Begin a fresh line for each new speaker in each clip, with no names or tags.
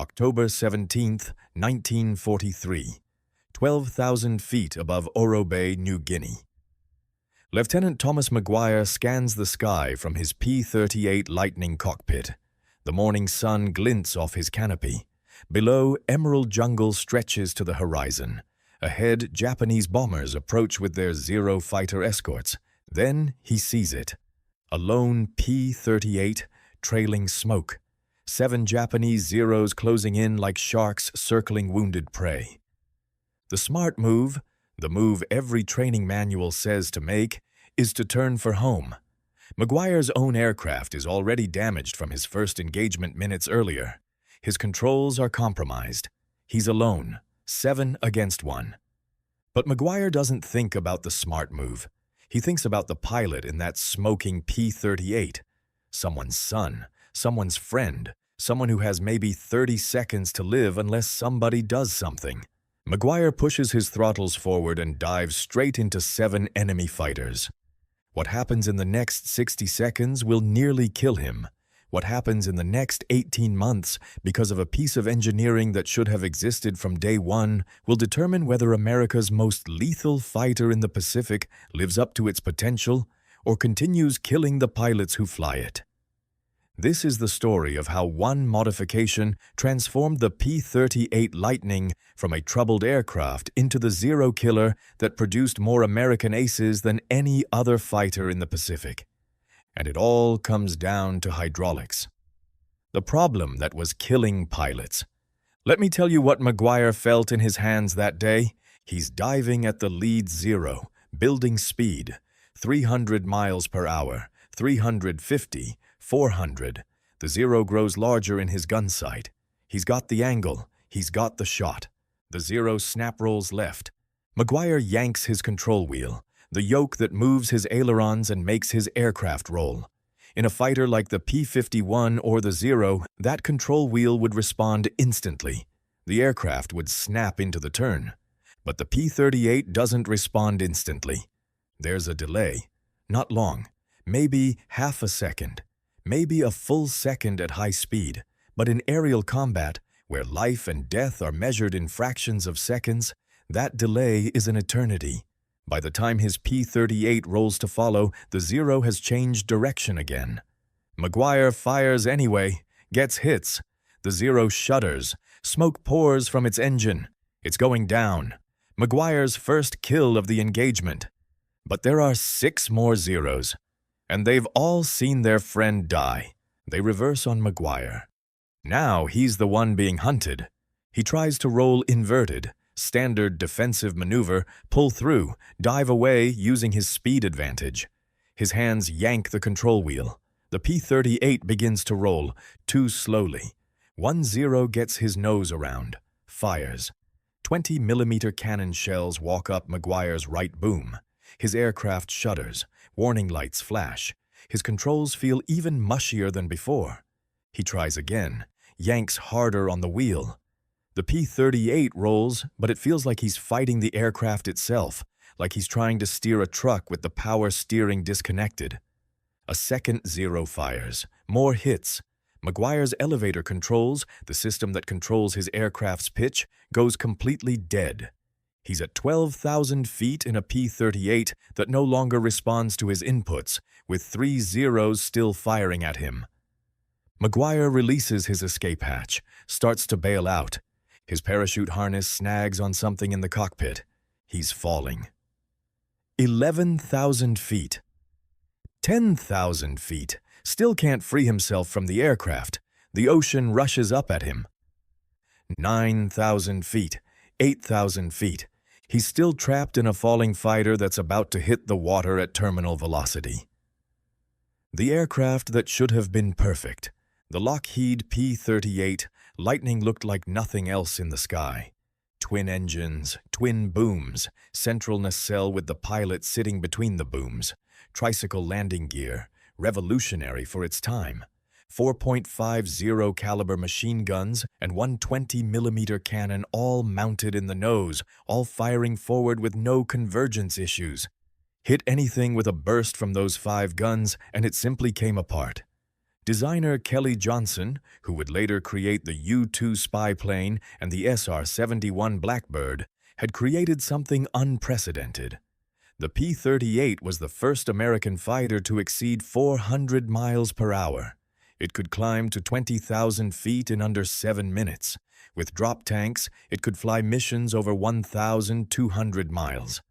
October 17th, 1943, 12,000 feet above Oro Bay, New Guinea. Lieutenant Thomas McGuire scans the sky from his P-38 Lightning cockpit. The morning sun glints off his canopy. Below, emerald jungle stretches to the horizon. Ahead, Japanese bombers approach with their Zero fighter escorts. Then he sees it. A lone P-38 trailing smoke. 7 Japanese Zeros closing in like sharks circling wounded prey. The smart move, the move every training manual says to make, is to turn for home. McGuire's own aircraft is already damaged from his first engagement minutes earlier. His controls are compromised. He's alone, 7 against 1. But McGuire doesn't think about the smart move. He thinks about the pilot in that smoking P-38. Someone's son, someone's friend, someone who has maybe 30 seconds to live unless somebody does something. McGuire pushes his throttles forward and dives straight into 7 enemy fighters. What happens in the next 60 seconds will nearly kill him. What happens in the next 18 months because of a piece of engineering that should have existed from day one will determine whether America's most lethal fighter in the Pacific lives up to its potential or continues killing the pilots who fly it. This is the story of how one modification transformed the P-38 Lightning from a troubled aircraft into the Zero killer that produced more American aces than any other fighter in the Pacific. And it all comes down to hydraulics. The problem that was killing pilots. Let me tell you what McGuire felt in his hands that day. He's diving at the lead Zero, building speed, 300 miles per hour, 350, 400. The Zero grows larger in his gun sight. He's got the angle. He's got the shot. The Zero snap rolls left. McGuire yanks his control wheel, the yoke that moves his ailerons and makes his aircraft roll. In a fighter like the P-51 or the Zero, that control wheel would respond instantly. The aircraft would snap into the turn. But the P-38 doesn't respond instantly. There's a delay. Not long. Maybe half a second. Maybe a full second at high speed. But in aerial combat, where life and death are measured in fractions of seconds, that delay is an eternity. By the time his P-38 rolls to follow, the Zero has changed direction again. McGuire fires anyway, gets hits. The Zero shudders. Smoke pours from its engine. It's going down. McGuire's first kill of the engagement. But there are 6 more Zeros. And they've all seen their friend die. They reverse on McGuire. Now he's the one being hunted. He tries to roll inverted, standard defensive maneuver, pull through, dive away using his speed advantage. His hands yank the control wheel. The P-38 begins to roll, too slowly. 1 Zero gets his nose around, fires. 20mm cannon shells walk up McGuire's right boom. His aircraft shudders. Warning lights flash. His controls feel even mushier than before. He tries again, yanks harder on the wheel. The P-38 rolls, but it feels like he's fighting the aircraft itself, like he's trying to steer a truck with the power steering disconnected. A second Zero fires. More hits. McGuire's elevator controls, the system that controls his aircraft's pitch, goes completely dead. He's at 12,000 feet in a P-38 that no longer responds to his inputs, with 3 Zeros still firing at him. McGuire releases his escape hatch, starts to bail out. His parachute harness snags on something in the cockpit. He's falling. 11,000 feet. 10,000 feet. Still can't free himself from the aircraft. The ocean rushes up at him. 9,000 feet. 8,000 feet. He's still trapped in a falling fighter that's about to hit the water at terminal velocity. The aircraft that should have been perfect. The Lockheed P-38 Lightning looked like nothing else in the sky. Twin engines, twin booms, central nacelle with the pilot sitting between the booms, tricycle landing gear, revolutionary for its time. 4.50 caliber machine guns and 120mm cannon all mounted in the nose, all firing forward with no convergence issues. Hit anything with a burst from those 5 guns and it simply came apart. Designer Kelly Johnson, who would later create the U-2 spy plane and the SR-71 Blackbird, had created something unprecedented. The P-38 was the first American fighter to exceed 400 miles per hour. It could climb to 20,000 feet in under 7 minutes. With drop tanks, it could fly missions over 1,200 miles.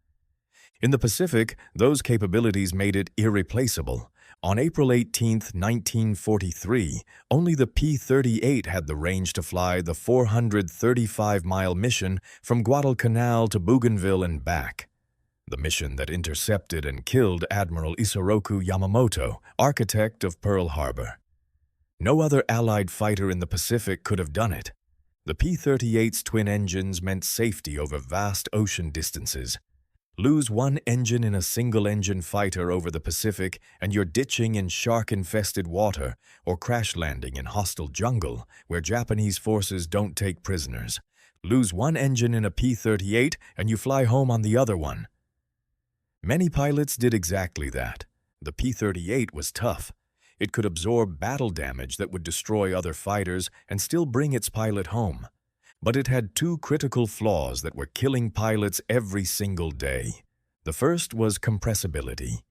In the Pacific, those capabilities made it irreplaceable. On April 18, 1943, only the P-38 had the range to fly the 435-mile mission from Guadalcanal to Bougainville and back. The mission that intercepted and killed Admiral Isoroku Yamamoto, architect of Pearl Harbor. No other Allied fighter in the Pacific could have done it. The P-38's twin engines meant safety over vast ocean distances. Lose one engine in a single-engine fighter over the Pacific and you're ditching in shark-infested water or crash landing in hostile jungle where Japanese forces don't take prisoners. Lose one engine in a P-38 and you fly home on the other one. Many pilots did exactly that. The P-38 was tough. It could absorb battle damage that would destroy other fighters and still bring its pilot home. But it had two critical flaws that were killing pilots every single day. The first was compressibility.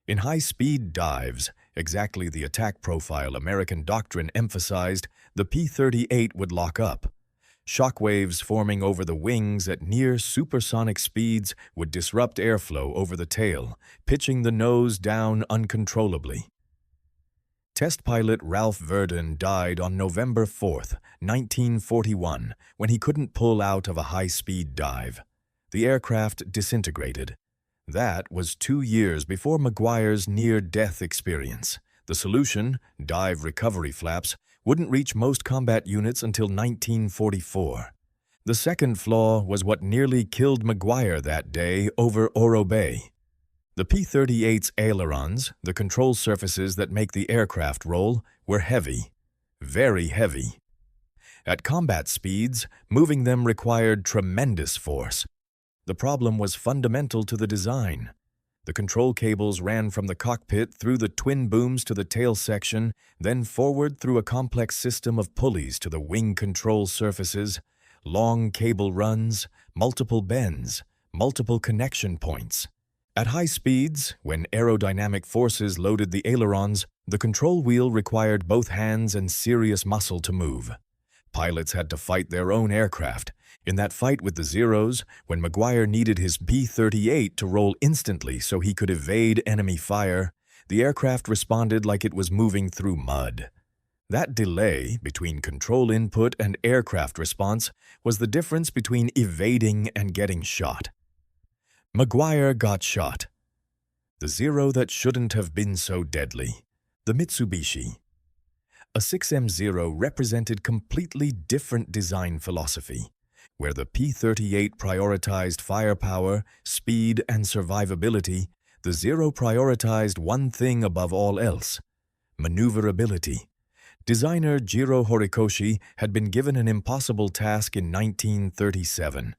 In high-speed dives, exactly the attack profile American doctrine emphasized, the P-38 would lock up. Shockwaves forming over the wings at near supersonic speeds would disrupt airflow over the tail, pitching the nose down uncontrollably. Test pilot Ralph Verdon died on November 4, 1941, when he couldn't pull out of a high-speed dive. The aircraft disintegrated. That was 2 years before McGuire's near-death experience. The solution, dive recovery flaps, wouldn't reach most combat units until 1944. The second flaw was what nearly killed McGuire that day over Oro Bay. The P-38's ailerons, the control surfaces that make the aircraft roll, were heavy, very heavy. At combat speeds, moving them required tremendous force. The problem was fundamental to the design. The control cables ran from the cockpit through the twin booms to the tail section, then forward through a complex system of pulleys to the wing control surfaces, long cable runs, multiple bends, multiple connection points. At high speeds, when aerodynamic forces loaded the ailerons, the control wheel required both hands and serious muscle to move. Pilots had to fight their own aircraft. In that fight with the Zeros, when McGuire needed his P-38 to roll instantly so he could evade enemy fire, the aircraft responded like it was moving through mud. That delay between control input and aircraft response was the difference between evading and getting shot. McGuire got shot. The Zero that shouldn't have been so deadly. The Mitsubishi. A 6M0 represented completely different design philosophy, where the P-38 prioritized firepower, speed, and survivability. The Zero prioritized one thing above all else: maneuverability. Designer Jiro Horikoshi had been given an impossible task in 1937.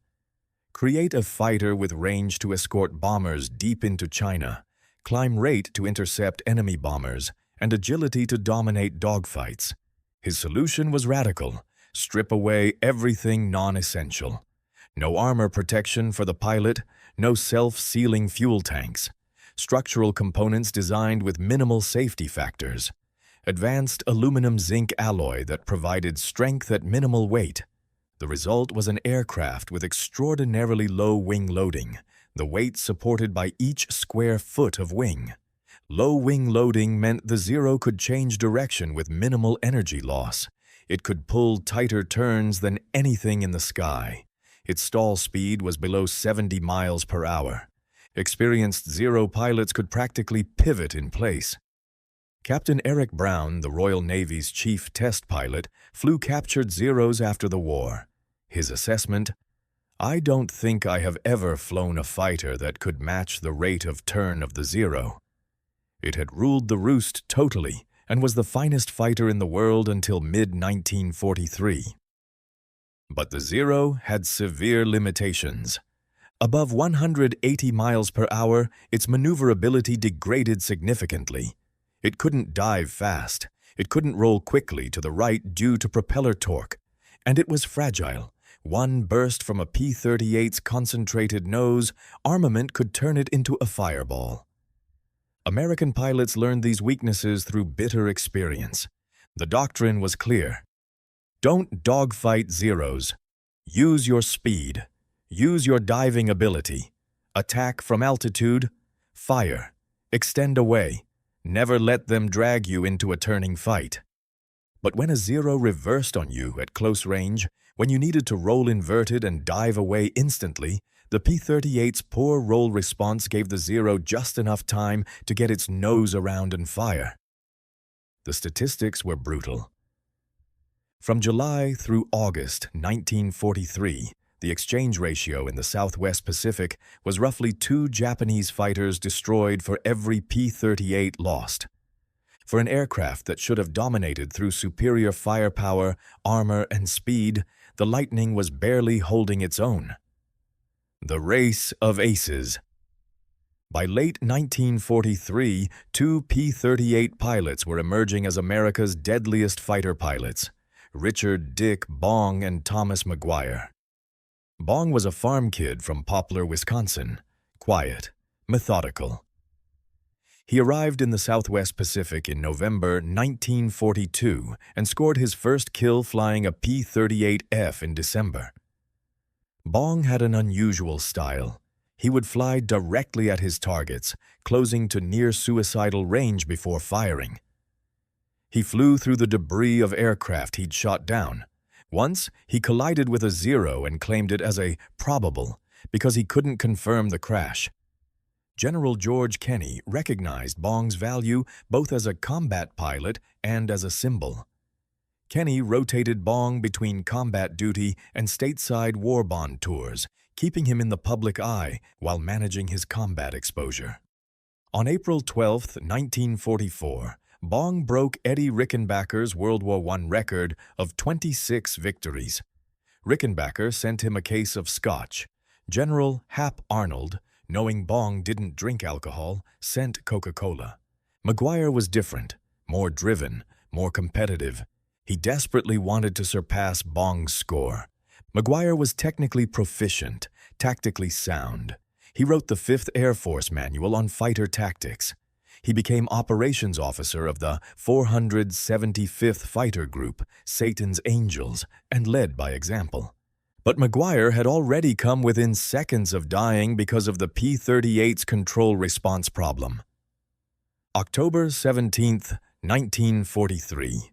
Create a fighter with range to escort bombers deep into China, climb rate to intercept enemy bombers, and agility to dominate dogfights. His solution was radical: strip away everything non-essential. No armor protection for the pilot, no self-sealing fuel tanks. Structural components designed with minimal safety factors. Advanced aluminum-zinc alloy that provided strength at minimal weight. The result was an aircraft with extraordinarily low wing loading, the weight supported by each square foot of wing. Low wing loading meant the Zero could change direction with minimal energy loss. It could pull tighter turns than anything in the sky. Its stall speed was below 70 miles per hour. Experienced Zero pilots could practically pivot in place. Captain Eric Brown, the Royal Navy's chief test pilot, flew captured Zeros after the war. His assessment: "I don't think I have ever flown a fighter that could match the rate of turn of the Zero." It had ruled the roost totally and was the finest fighter in the world until mid-1943. But the Zero had severe limitations. Above 180 miles per hour, its maneuverability degraded significantly. It couldn't dive fast. It couldn't roll quickly to the right due to propeller torque, and it was fragile. One burst from a P-38's concentrated nose armament could turn it into a fireball. American pilots learned these weaknesses through bitter experience. The doctrine was clear. Don't dogfight Zeros. Use your speed. Use your diving ability. Attack from altitude. Fire. Extend away. Never let them drag you into a turning fight. But when a Zero reversed on you at close range, when you needed to roll inverted and dive away instantly, the P-38's poor roll response gave the Zero just enough time to get its nose around and fire. The statistics were brutal. From July through August 1943, the exchange ratio in the Southwest Pacific was roughly 2 Japanese fighters destroyed for every P-38 lost. For an aircraft that should have dominated through superior firepower, armor, and speed, the Lightning was barely holding its own. The race of aces. By late 1943, 2 P-38 pilots were emerging as America's deadliest fighter pilots, Richard "Dick" Bong and Thomas McGuire. Bong was a farm kid from Poplar, Wisconsin, quiet, methodical. He arrived in the Southwest Pacific in November 1942 and scored his first kill flying a P-38F in December. Bong had an unusual style. He would fly directly at his targets, closing to near-suicidal range before firing. He flew through the debris of aircraft he'd shot down. Once, he collided with a Zero and claimed it as a probable because he couldn't confirm the crash. General George Kenney recognized Bong's value both as a combat pilot and as a symbol. Kenney rotated Bong between combat duty and stateside war bond tours, keeping him in the public eye while managing his combat exposure. On April 12, 1944, Bong broke Eddie Rickenbacker's World War I record of 26 victories. Rickenbacker sent him a case of scotch. General Hap Arnold, knowing Bong didn't drink alcohol, sent Coca-Cola. McGuire was different, more driven, more competitive. He desperately wanted to surpass Bong's score. McGuire was technically proficient, tactically sound. He wrote the 5th Air Force Manual on fighter tactics. He became operations officer of the 475th Fighter Group, Satan's Angels, and led by example. But McGuire had already come within seconds of dying because of the P-38's control response problem. October 17, 1943.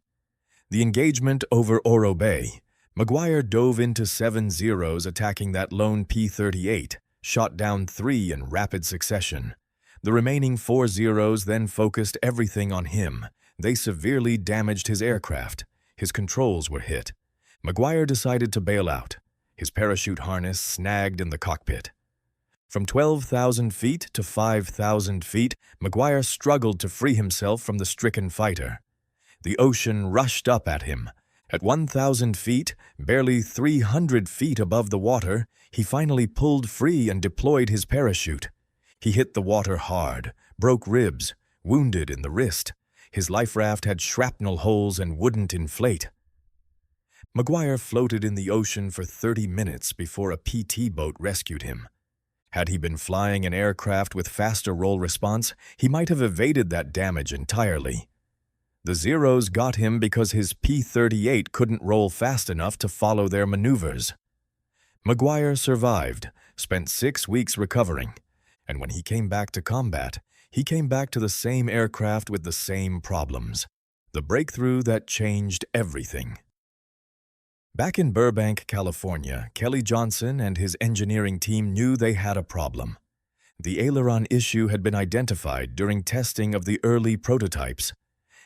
The engagement over Oro Bay. McGuire dove into 7 Zeros attacking that lone P-38, shot down 3 in rapid succession. The remaining 4 Zeros then focused everything on him. They severely damaged his aircraft. His controls were hit. McGuire decided to bail out. His parachute harness snagged in the cockpit. From 12,000 feet to 5,000 feet, McGuire struggled to free himself from the stricken fighter. The ocean rushed up at him. At 1,000 feet, barely 300 feet above the water, he finally pulled free and deployed his parachute. He hit the water hard, broke ribs, wounded in the wrist. His life raft had shrapnel holes and wouldn't inflate. McGuire floated in the ocean for 30 minutes before a PT boat rescued him. Had he been flying an aircraft with faster roll response, he might have evaded that damage entirely. The Zeros got him because his P-38 couldn't roll fast enough to follow their maneuvers. McGuire survived, spent 6 weeks recovering, and when he came back to combat, he came back to the same aircraft with the same problems. The breakthrough that changed everything. Back in Burbank, California, Kelly Johnson and his engineering team knew they had a problem. The aileron issue had been identified during testing of the early prototypes.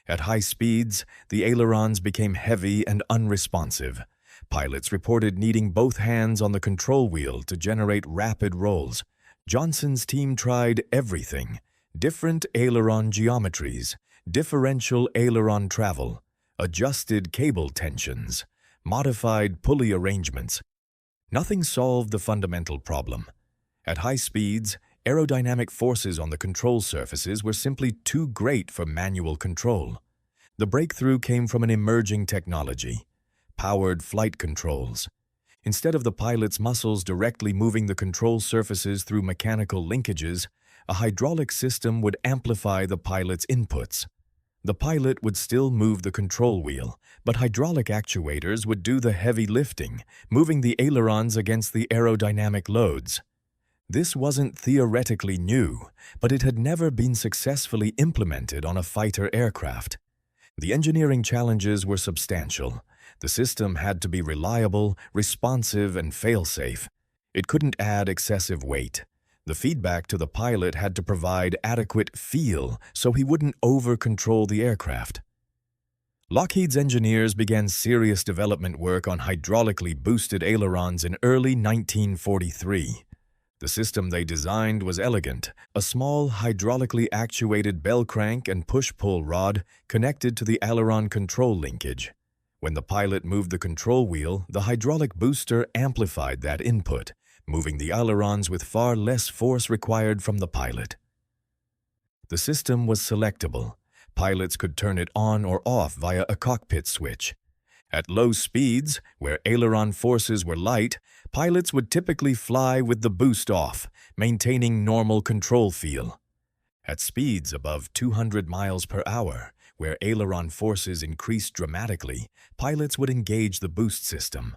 At high speeds, the ailerons became heavy and unresponsive. Pilots reported needing both hands on the control wheel to generate rapid rolls. Johnson's team tried everything: different aileron geometries, differential aileron travel, adjusted cable tensions, modified pulley arrangements. Nothing solved the fundamental problem. At high speeds, aerodynamic forces on the control surfaces were simply too great for manual control. The breakthrough came from an emerging technology: powered flight controls. Instead of the pilot's muscles directly moving the control surfaces through mechanical linkages, a hydraulic system would amplify the pilot's inputs. The pilot would still move the control wheel, but hydraulic actuators would do the heavy lifting, moving the ailerons against the aerodynamic loads. This wasn't theoretically new, but it had never been successfully implemented on a fighter aircraft. The engineering challenges were substantial. The system had to be reliable, responsive, and fail-safe. It couldn't add excessive weight. The feedback to the pilot had to provide adequate feel so he wouldn't over-control the aircraft. Lockheed's engineers began serious development work on hydraulically boosted ailerons in early 1943. The system they designed was elegant: a small, hydraulically actuated bell crank and push-pull rod connected to the aileron control linkage. When the pilot moved the control wheel, the hydraulic booster amplified that input, moving the ailerons with far less force required from the pilot. The system was selectable. Pilots could turn it on or off via a cockpit switch. At low speeds, where aileron forces were light, pilots would typically fly with the boost off, maintaining normal control feel. At speeds above 200 miles per hour, where aileron forces increased dramatically, pilots would engage the boost system.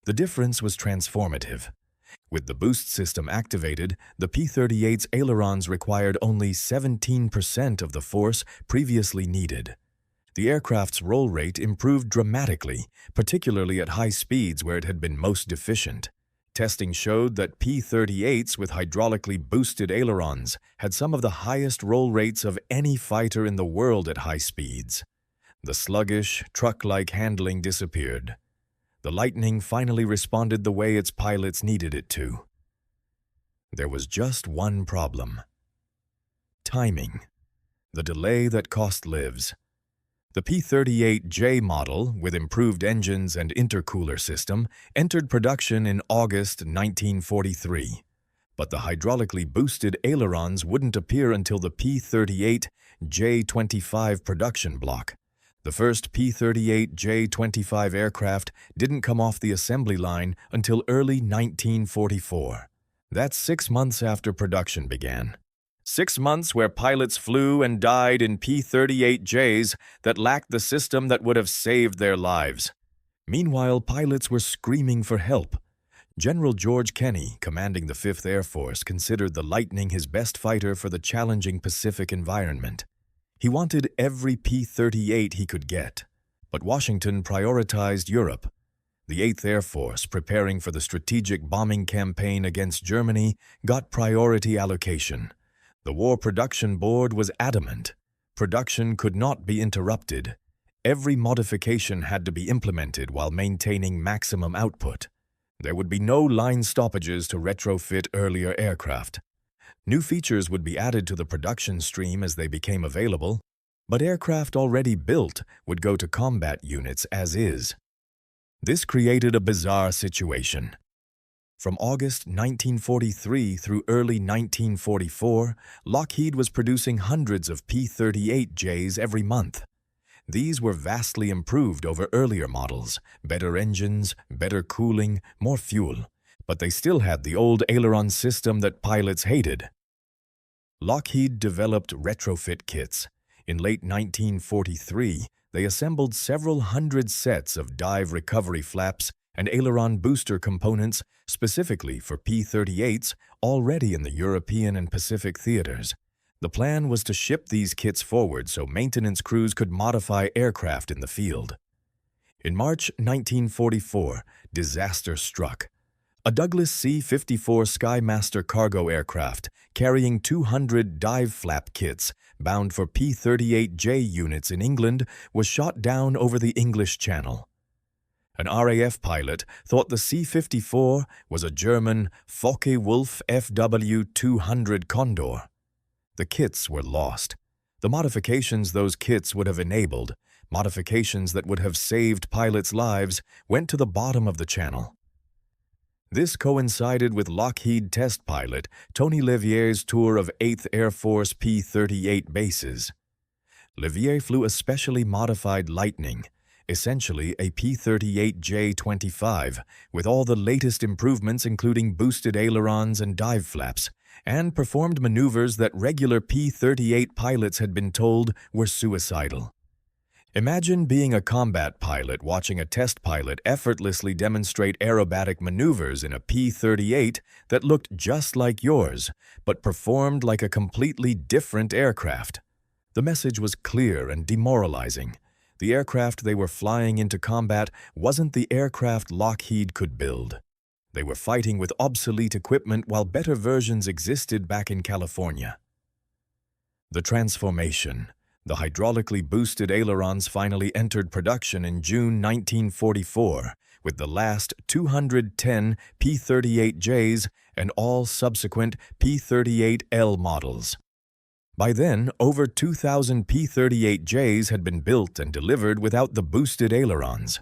The difference was transformative. With the boost system activated, the P-38's ailerons required only 17% of the force previously needed. The aircraft's roll rate improved dramatically, particularly at high speeds where it had been most deficient. Testing showed that P-38s with hydraulically boosted ailerons had some of the highest roll rates of any fighter in the world at high speeds. The sluggish, truck-like handling disappeared. The Lightning finally responded the way its pilots needed it to. There was just one problem: timing. The delay that cost lives. The P-38J model, with improved engines and intercooler system, entered production in August 1943. But the hydraulically boosted ailerons wouldn't appear until the P-38J-25 production block. The first P-38J-25 aircraft didn't come off the assembly line until early 1944. That's 6 months after production began. 6 months where pilots flew and died in P-38Js that lacked the system that would have saved their lives. Meanwhile, pilots were screaming for help. General George Kenney, commanding the 5th Air Force, considered the Lightning his best fighter for the challenging Pacific environment. He wanted every P-38 he could get, but Washington prioritized Europe. The 8th Air Force, preparing for the strategic bombing campaign against Germany, got priority allocation. The War Production Board was adamant. Production could not be interrupted. Every modification had to be implemented while maintaining maximum output. There would be no line stoppages to retrofit earlier aircraft. New features would be added to the production stream as they became available, but aircraft already built would go to combat units as is. This created a bizarre situation. From August 1943 through early 1944, Lockheed was producing hundreds of P-38Js every month. These were vastly improved over earlier models: better engines, better cooling, more fuel. But they still had the old aileron system that pilots hated. Lockheed developed retrofit kits. In late 1943, they assembled several hundred sets of dive recovery flaps and aileron booster components specifically for P-38s already in the European and Pacific theaters. The plan was to ship these kits forward so maintenance crews could modify aircraft in the field. In March 1944, disaster struck. A Douglas C-54 Skymaster cargo aircraft carrying 200 dive flap kits bound for P-38J units in England was shot down over the English Channel. An RAF pilot thought the C-54 was a German Focke-Wulf FW-200 Condor. The kits were lost. The modifications those kits would have enabled, modifications that would have saved pilots' lives, went to the bottom of the channel. This coincided with Lockheed test pilot Tony Levier's tour of 8th Air Force P-38 bases. Levier flew a specially modified Lightning, essentially a P-38J-25, with all the latest improvements including boosted ailerons and dive flaps, and performed maneuvers that regular P-38 pilots had been told were suicidal. Imagine being a combat pilot watching a test pilot effortlessly demonstrate aerobatic maneuvers in a P-38 that looked just like yours, but performed like a completely different aircraft. The message was clear and demoralizing. The aircraft they were flying into combat wasn't the aircraft Lockheed could build. They were fighting with obsolete equipment while better versions existed back in California. The transformation. The hydraulically boosted ailerons finally entered production in June 1944, with the last 210 P-38Js and all subsequent P-38L models. By then, over 2,000 P-38Js had been built and delivered without the boosted ailerons.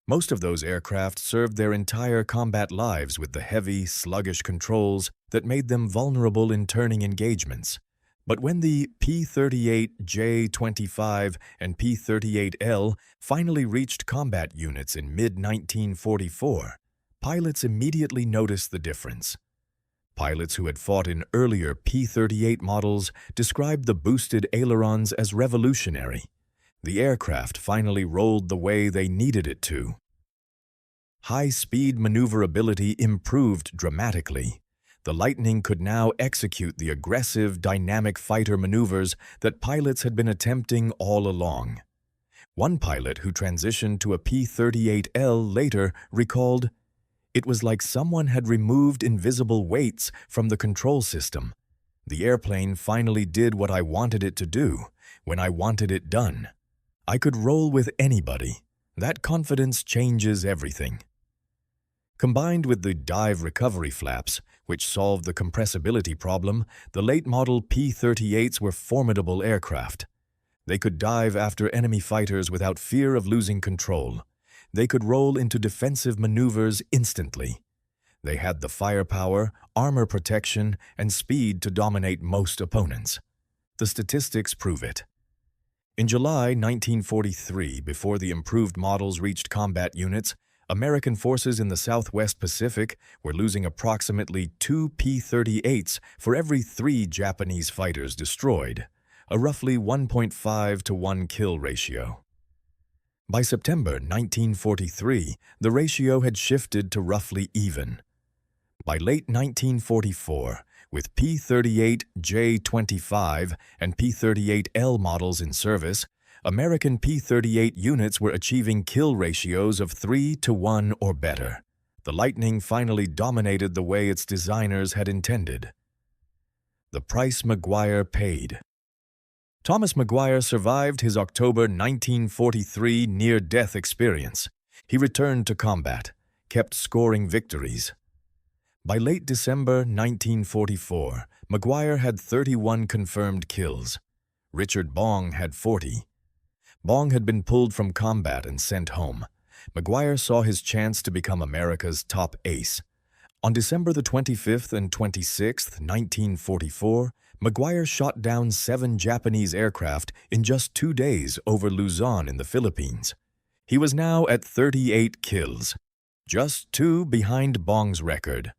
Most of those aircraft served their entire combat lives with the heavy, sluggish controls that made them vulnerable in turning engagements. But when the P-38J-25 and P-38L finally reached combat units in mid-1944, pilots immediately noticed the difference. Pilots who had fought in earlier P-38 models described the boosted ailerons as revolutionary. The aircraft finally rolled the way they needed it to. High-speed maneuverability improved dramatically. The Lightning could now execute the aggressive, dynamic fighter maneuvers that pilots had been attempting all along. One pilot who transitioned to a P-38L later recalled, "It was like someone had removed invisible weights from the control system. The airplane finally did what I wanted it to do, when I wanted it done. I could roll with anybody. That confidence changes everything." Combined with the dive recovery flaps, which solved the compressibility problem, the late-model P-38s were formidable aircraft. They could dive after enemy fighters without fear of losing control. They could roll into defensive maneuvers instantly. They had the firepower, armor protection, and speed to dominate most opponents. The statistics prove it. In July 1943, before the improved models reached combat units, American forces in the Southwest Pacific were losing approximately 2 P-38s for every 3 Japanese fighters destroyed, a roughly 1.5 to 1 kill ratio. By September 1943, the ratio had shifted to roughly even. By late 1944, with P-38J-25 and P-38L models in service, American P-38 units were achieving kill ratios of 3 to 1 or better. The Lightning finally dominated the way its designers had intended. The price McGuire paid. Thomas McGuire survived his October 1943 near-death experience. He returned to combat, kept scoring victories. By late December 1944, McGuire had 31 confirmed kills. Richard Bong had 40. Bong had been pulled from combat and sent home. McGuire saw his chance to become America's top ace. On December the 25th and 26th, 1944, McGuire shot down 7 Japanese aircraft in just 2 days over Luzon in the Philippines. He was now at 38 kills, just 2 behind Bong's record.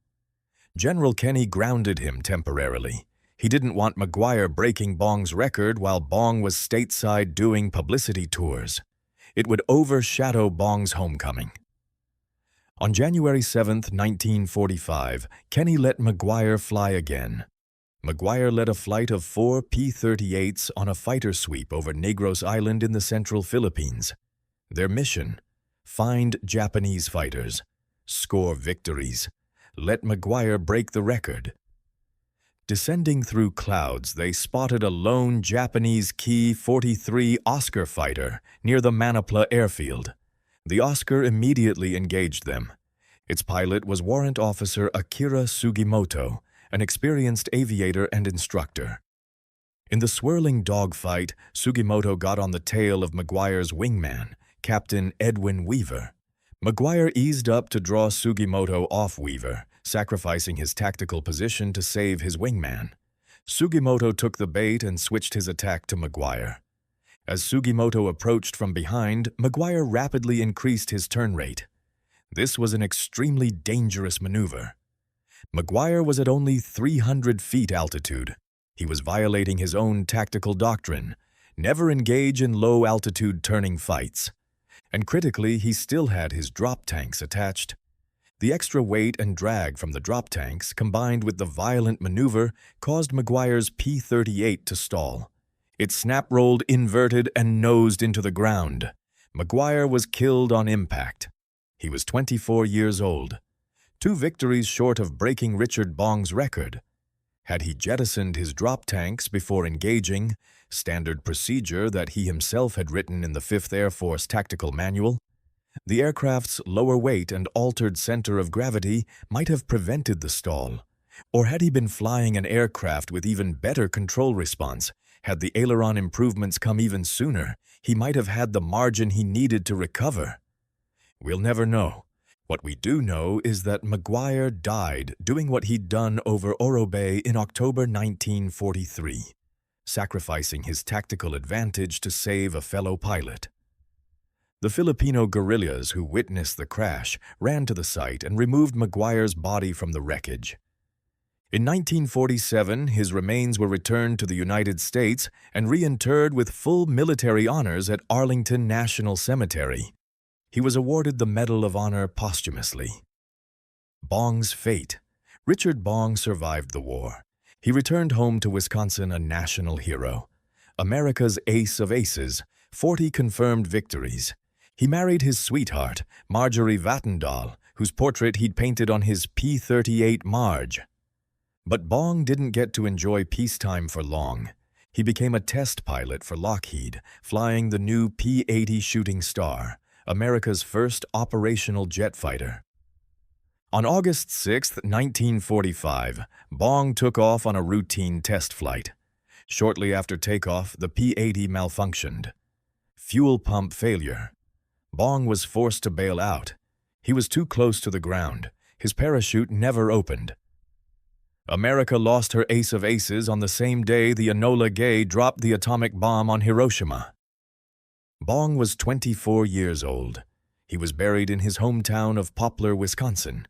General Kenny grounded him temporarily. He didn't want McGuire breaking Bong's record while Bong was stateside doing publicity tours. It would overshadow Bong's homecoming. On January 7, 1945, Kenny let McGuire fly again. McGuire led a flight of 4 P-38s on a fighter sweep over Negros Island in the central Philippines. Their mission: find Japanese fighters, score victories, let McGuire break the record. Descending through clouds, they spotted a lone Japanese Ki-43 Oscar fighter near the Manapla airfield. The Oscar immediately engaged them. Its pilot was Warrant Officer Akira Sugimoto, an experienced aviator and instructor. In the swirling dogfight, Sugimoto got on the tail of McGuire's wingman, Captain Edwin Weaver. McGuire eased up to draw Sugimoto off Weaver, sacrificing his tactical position to save his wingman. Sugimoto took the bait and switched his attack to McGuire. As Sugimoto approached from behind, McGuire rapidly increased his turn rate. This was an extremely dangerous maneuver. McGuire was at only 300 feet altitude. He was violating his own tactical doctrine: never engage in low-altitude turning fights. And critically, he still had his drop tanks attached. The extra weight and drag from the drop tanks, combined with the violent maneuver, caused McGuire's P-38 to stall. It snap-rolled inverted and nosed into the ground. McGuire was killed on impact. He was 24 years old, 2 victories short of breaking Richard Bong's record. Had he jettisoned his drop tanks before engaging, standard procedure that he himself had written in the 5th Air Force Tactical Manual, the aircraft's lower weight and altered center of gravity might have prevented the stall. Or had he been flying an aircraft with even better control response, had the aileron improvements come even sooner, he might have had the margin he needed to recover. We'll never know. What we do know is that McGuire died doing what he'd done over Oro Bay in October 1943, sacrificing his tactical advantage to save a fellow pilot. The Filipino guerrillas who witnessed the crash ran to the site and removed McGuire's body from the wreckage. In 1947, his remains were returned to the United States and reinterred with full military honors at Arlington National Cemetery. He was awarded the Medal of Honor posthumously. Bong's fate. Richard Bong survived the war. He returned home to Wisconsin a national hero. America's ace of aces, 40 confirmed victories. He married his sweetheart, Marjorie Vattendahl, whose portrait he'd painted on his P-38 Marge. But Bong didn't get to enjoy peacetime for long. He became a test pilot for Lockheed, flying the new P-80 Shooting Star, America's first operational jet fighter. On August 6, 1945, Bong took off on a routine test flight. Shortly after takeoff, the P-80 malfunctioned. Fuel pump failure. Bong was forced to bail out. He was too close to the ground. His parachute never opened. America lost her ace of aces on the same day the Enola Gay dropped the atomic bomb on Hiroshima. Bong was 24 years old. He was buried in his hometown of Poplar, Wisconsin.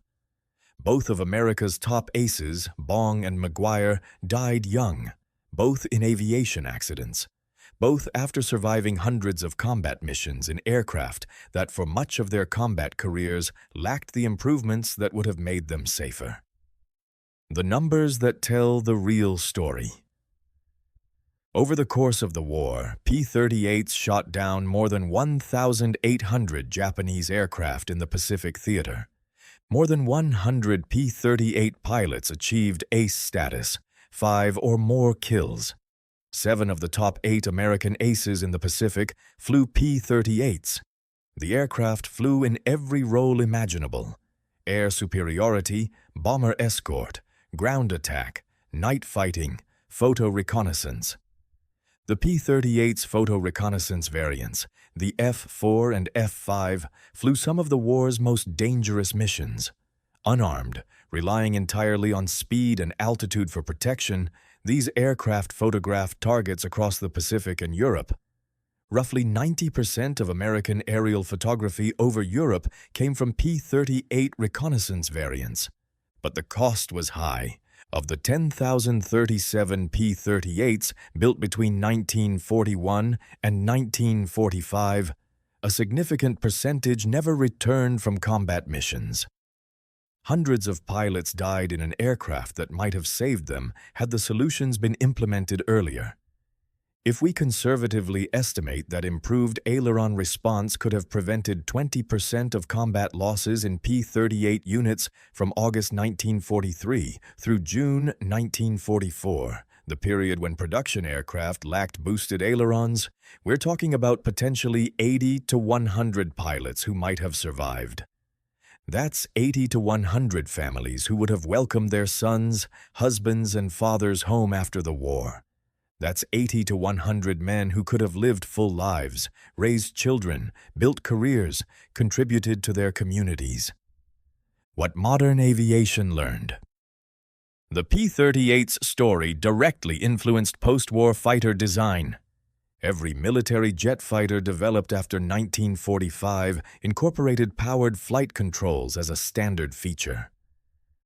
Both of America's top aces, Bong and McGuire, died young, both in aviation accidents, both after surviving hundreds of combat missions in aircraft that for much of their combat careers lacked the improvements that would have made them safer. The numbers that tell the real story. Over the course of the war, P-38s shot down more than 1,800 Japanese aircraft in the Pacific Theater. More than 100 P-38 pilots achieved ace status, 5 or more kills. 7 of the top 8 American aces in the Pacific flew P-38s. The aircraft flew in every role imaginable: air superiority, bomber escort, ground attack, night fighting, photo reconnaissance. The P-38's photo reconnaissance variants, the F-4 and F-5, flew some of the war's most dangerous missions. Unarmed, relying entirely on speed and altitude for protection, these aircraft photographed targets across the Pacific and Europe. Roughly 90% of American aerial photography over Europe came from P-38 reconnaissance variants. But the cost was high. Of the 10,037 P-38s built between 1941 and 1945, a significant percentage never returned from combat missions. Hundreds of pilots died in an aircraft that might have saved them had the solutions been implemented earlier. If we conservatively estimate that improved aileron response could have prevented 20% of combat losses in P-38 units from August 1943 through June 1944, the period when production aircraft lacked boosted ailerons, we're talking about potentially 80 to 100 pilots who might have survived. That's 80 to 100 families who would have welcomed their sons, husbands, and fathers home after the war. That's 80 to 100 men who could have lived full lives, raised children, built careers, contributed to their communities. What modern aviation learned. The P-38's story directly influenced post-war fighter design. Every military jet fighter developed after 1945 incorporated powered flight controls as a standard feature.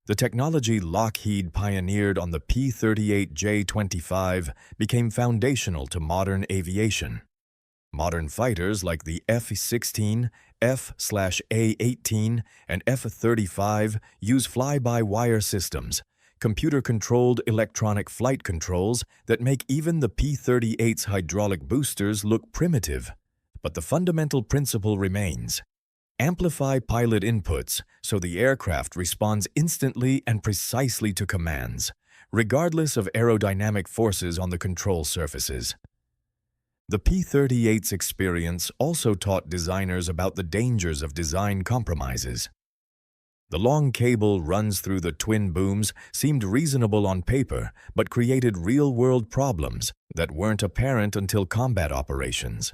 The technology Lockheed pioneered on the P-38J-25 became foundational to modern aviation. Modern fighters like the F-16, F/A-18, and F-35 use fly-by-wire systems, computer-controlled electronic flight controls that make even the P-38's hydraulic boosters look primitive. But the fundamental principle remains. Amplify pilot inputs so the aircraft responds instantly and precisely to commands, regardless of aerodynamic forces on the control surfaces. The P-38's experience also taught designers about the dangers of design compromises. The long cable runs through the twin booms seemed reasonable on paper, but created real-world problems that weren't apparent until combat operations.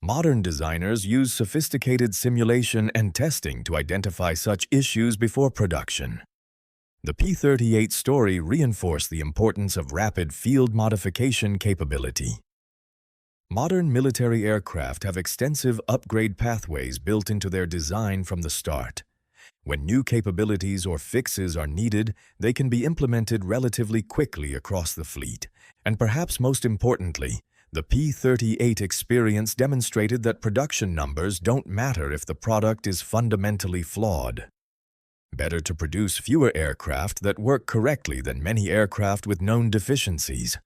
Modern designers use sophisticated simulation and testing to identify such issues before production. The P-38 story reinforced the importance of rapid field modification capability. Modern military aircraft have extensive upgrade pathways built into their design from the start. When new capabilities or fixes are needed, they can be implemented relatively quickly across the fleet. And perhaps most importantly, the P-38 experience demonstrated that production numbers don't matter if the product is fundamentally flawed. Better to produce fewer aircraft that work correctly than many aircraft with known deficiencies.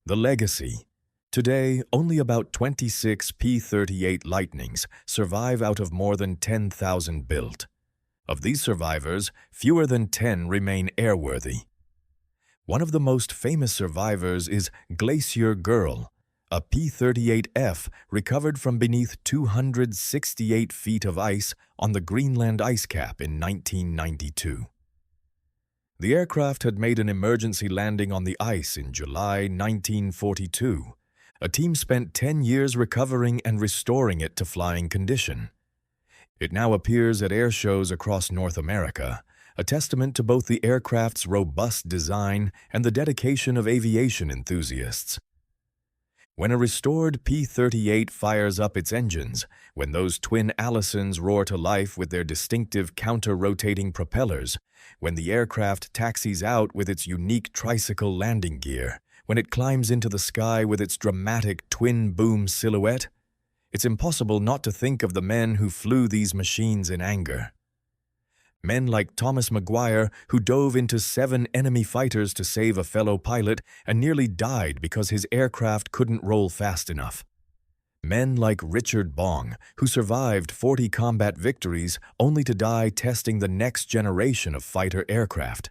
The legacy. Today, only about 26 P-38 Lightnings survive out of more than 10,000 built. Of these survivors, fewer than 10 remain airworthy. One of the most famous survivors is Glacier Girl, a P-38F recovered from beneath 268 feet of ice on the Greenland ice cap in 1992. The aircraft had made an emergency landing on the ice in July 1942. A team spent 10 years recovering and restoring it to flying condition. It now appears at air shows across North America, a testament to both the aircraft's robust design and the dedication of aviation enthusiasts. When a restored P-38 fires up its engines, when those twin Allisons roar to life with their distinctive counter-rotating propellers, when the aircraft taxis out with its unique tricycle landing gear, when it climbs into the sky with its dramatic twin-boom silhouette, it's impossible not to think of the men who flew these machines in anger. Men like Thomas McGuire, who dove into 7 enemy fighters to save a fellow pilot and nearly died because his aircraft couldn't roll fast enough. Men like Richard Bong, who survived 40 combat victories only to die testing the next generation of fighter aircraft.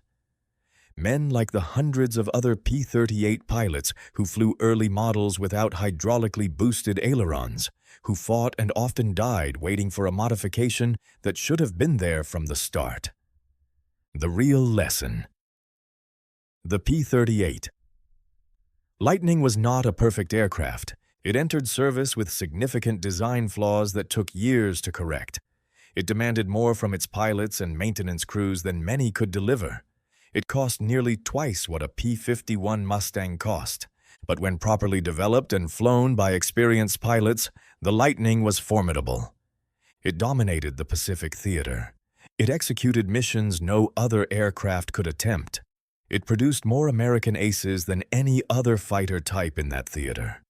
Men like the hundreds of other P-38 pilots who flew early models without hydraulically boosted ailerons, who fought and often died waiting for a modification that should have been there from the start. The real lesson. The P-38. Lightning was not a perfect aircraft. It entered service with significant design flaws that took years to correct. It demanded more from its pilots and maintenance crews than many could deliver. It cost nearly twice what a P-51 Mustang cost. But when properly developed and flown by experienced pilots, the Lightning was formidable. It dominated the Pacific theater. It executed missions no other aircraft could attempt. It produced more American aces than any other fighter type in that theater.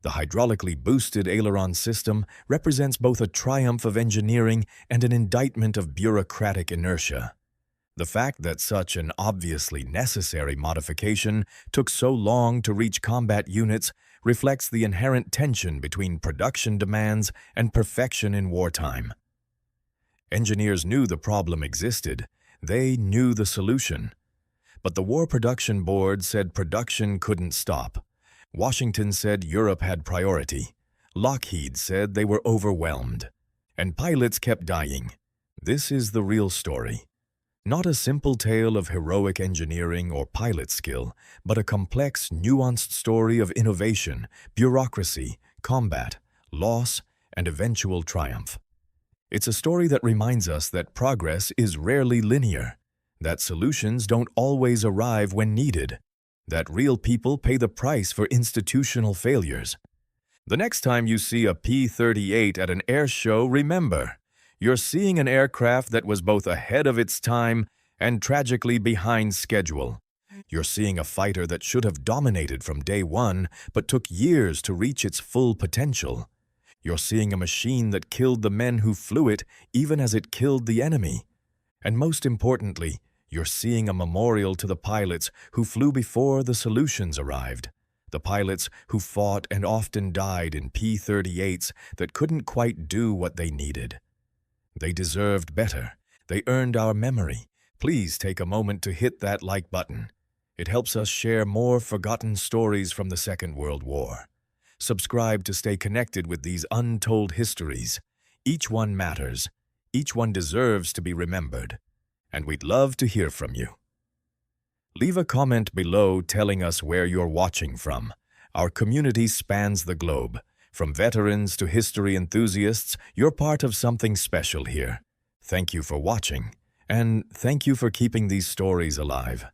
The hydraulically boosted aileron system represents both a triumph of engineering and an indictment of bureaucratic inertia. The fact that such an obviously necessary modification took so long to reach combat units reflects the inherent tension between production demands and perfection in wartime. Engineers knew the problem existed. They knew the solution. But the War Production Board said production couldn't stop. Washington said Europe had priority. Lockheed said they were overwhelmed. And pilots kept dying. This is the real story. Not a simple tale of heroic engineering or pilot skill, but a complex, nuanced story of innovation, bureaucracy, combat, loss, and eventual triumph. It's a story that reminds us that progress is rarely linear, that solutions don't always arrive when needed, that real people pay the price for institutional failures, The next time you see a P-38 at an air show, remember, you're seeing an aircraft that was both ahead of its time and tragically behind schedule. You're seeing a fighter that should have dominated from day one, but took years to reach its full potential. You're seeing a machine that killed the men who flew it, even as it killed the enemy. And most importantly, you're seeing a memorial to the pilots who flew before the solutions arrived. The pilots who fought and often died in P-38s that couldn't quite do what they needed. They deserved better. They earned our memory. Please take a moment to hit that like button. It helps us share more forgotten stories from the Second World War. Subscribe to stay connected with these untold histories. Each one matters. Each one deserves to be remembered. And we'd love to hear from you. Leave a comment below telling us where you're watching from. Our community spans the globe. From veterans to history enthusiasts, you're part of something special here. Thank you for watching, and thank you for keeping these stories alive.